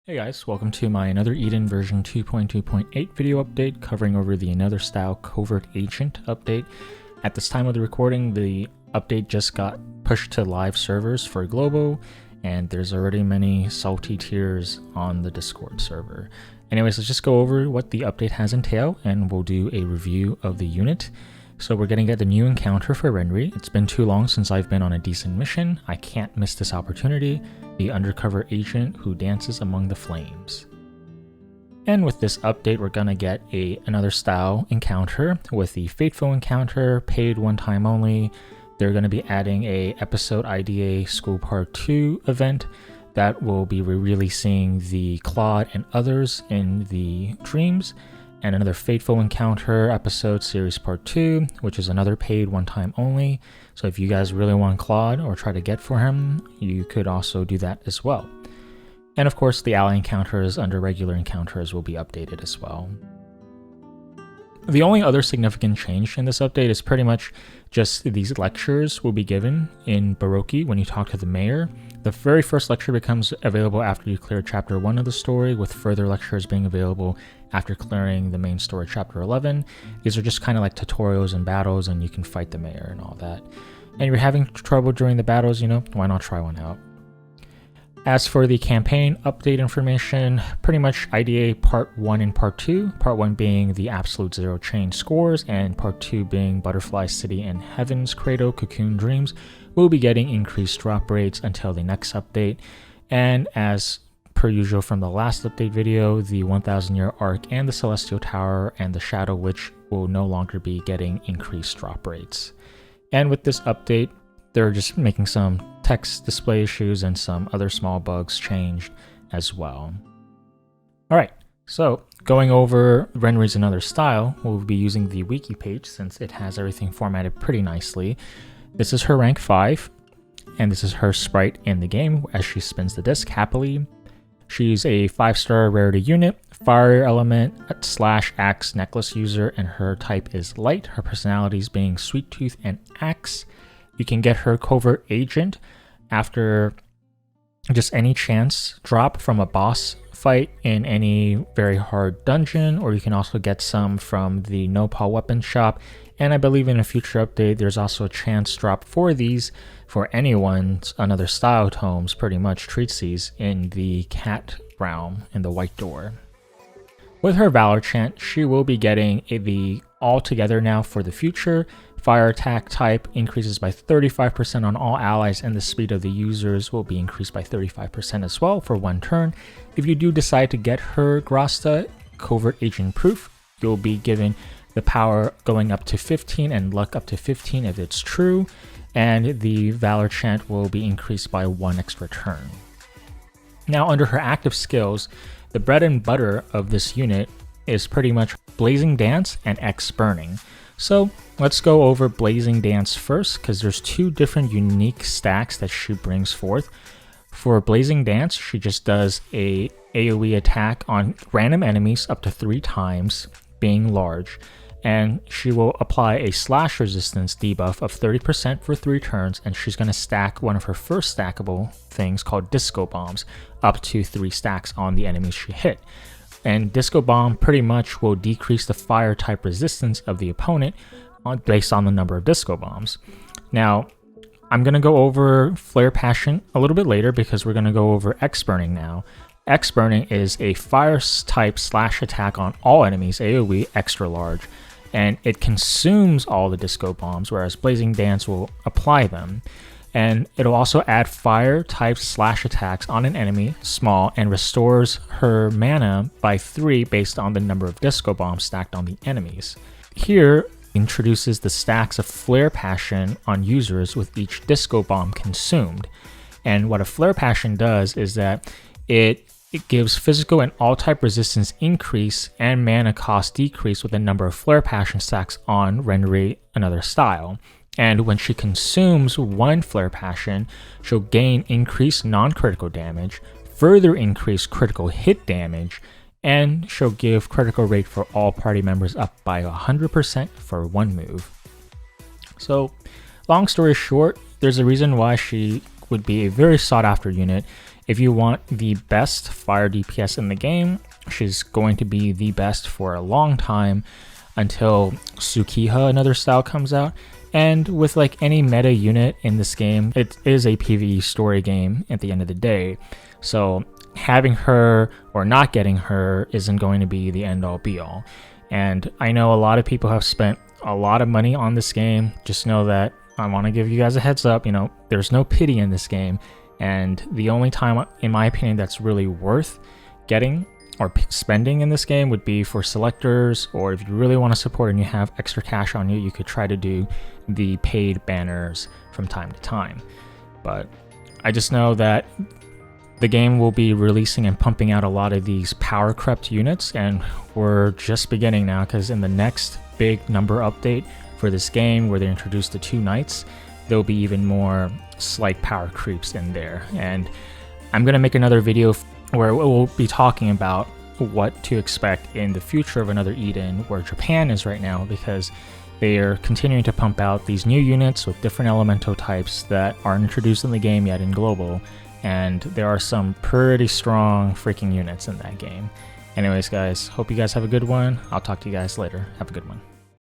Hey guys, welcome to my Another Eden version 2.2.8 video update covering over the Another Style Covert Agent update. At this time of the recording, the update just got pushed to live servers for global, and there's already many salty tears on the Discord server. Anyways, let's just go over what the update has entailed, and we'll do a review of the unit. So we're going to get the new encounter for Renri. It's been too long since I've been on a decent mission. I can't miss this opportunity. The undercover agent who dances among the flames. And with this update, we're going to get another style encounter with the Fateful Encounter, paid one time only. They're going to be adding a episode IDA School Part 2 event that will be releasing the Claude and others in the dreams, and another Fateful Encounter episode series part 2, which is another paid one time only. So if you guys really want Claude or try to get for him, you could also do that as well. And of course, the ally encounters under regular encounters will be updated as well. The only other significant change in this update is pretty much just these lectures will be given in Baroque when you talk to the mayor. The very first lecture becomes available after you clear chapter 1 of the story, with further lectures being available after clearing the main story chapter 11. These are just kind of like tutorials and battles, and you can fight the mayor and all that. And if you're having trouble during the battles, why not try one out? As for the campaign update information, pretty much IDA Part 1 and Part 2, Part 1 being the Absolute Zero Chain scores, and Part 2 being Butterfly City and Heaven's Cradle Cocoon Dreams, will be getting increased drop rates until the next update. And as per usual from the last update video, the 1000 Year Arc and the Celestial Tower and the Shadow Witch will no longer be getting increased drop rates. And with this update, they're just making some text display issues and some other small bugs changed as well. Alright, so going over Renri's Another Style, we'll be using the wiki page since it has everything formatted pretty nicely. This is her rank 5, and this is her sprite in the game as she spins the disc happily. She's a 5-star rarity unit, fire element / axe necklace user, and her type is light, her personalities being Sweet Tooth and Axe. You can get her Covert Agent after just any chance drop from a boss fight in any very hard dungeon, or you can also get some from the Nopal weapon shop. And I believe in a future update, there's also a chance drop for these for anyone's Another Style tomes, pretty much treats these in the cat realm in the White Door. With her Valor Chant, she will be getting the Altogether Now for the Future. Fire attack type increases by 35% on all allies, and the speed of the users will be increased by 35% as well for one turn. If you do decide to get her Grasta Covert Agent Proof, you'll be given the power going up to 15 and luck up to 15 if it's true, and the Valor Chant will be increased by 1 extra turn. Now, under her active skills, the bread and butter of this unit is pretty much Blazing Dance and X Burning. So let's go over Blazing Dance first, because there's 2 different unique stacks that she brings forth. For Blazing Dance, she just does a AoE attack on random enemies up to 3 times, being large, and she will apply a slash resistance debuff of 30% for 3 turns, and she's going to stack one of her first stackable things called Disco Bombs up to 3 stacks on the enemies she hit. And Disco Bomb pretty much will decrease the fire type resistance of the opponent based on the number of Disco Bombs. Now, I'm going to go over Flare Passion a little bit later because we're going to go over X Burning now. X Burning is a fire type slash attack on all enemies, AoE extra large, and it consumes all the Disco Bombs, whereas Blazing Dance will apply them. And it'll also add fire type slash attacks on an enemy, small, and restores her mana by 3 based on the number of Disco Bombs stacked on the enemies. Here, introduces the stacks of Flare Passion on users with each Disco Bomb consumed. And what a Flare Passion does is that it gives physical and all type resistance increase and mana cost decrease with the number of Flare Passion stacks on Renri Another Style. And when she consumes 1 Flare Passion, she'll gain increased non-critical damage, further increase critical hit damage, and she'll give critical rate for all party members up by 100% for 1 move. So, long story short, there's a reason why she would be a very sought after unit. If you want the best fire DPS in the game, she's going to be the best for a long time until Tsukiha, another style, comes out. And with like any meta unit in this game, it is a PvE story game at the end of the day. So having her or not getting her isn't going to be the end all be all. And I know a lot of people have spent a lot of money on this game. Just know that I want to give you guys a heads up, there's no pity in this game. And the only time, in my opinion, that's really worth getting or spending in this game would be for selectors, or if you really want to support and you have extra cash on you, you could try to do the paid banners from time to time. But I just know that the game will be releasing and pumping out a lot of these power crept units, and we're just beginning now, because in the next big number update for this game, where they introduce the 2 knights, there'll be even more slight power creeps in there. And I'm going to make another video where we'll be talking about what to expect in the future of Another Eden, where Japan is right now, because they are continuing to pump out these new units with different elemental types that aren't introduced in the game yet in global, and there are some pretty strong freaking units in that game. Anyways guys, hope you guys have a good one. I'll talk to you guys later. Have a good one.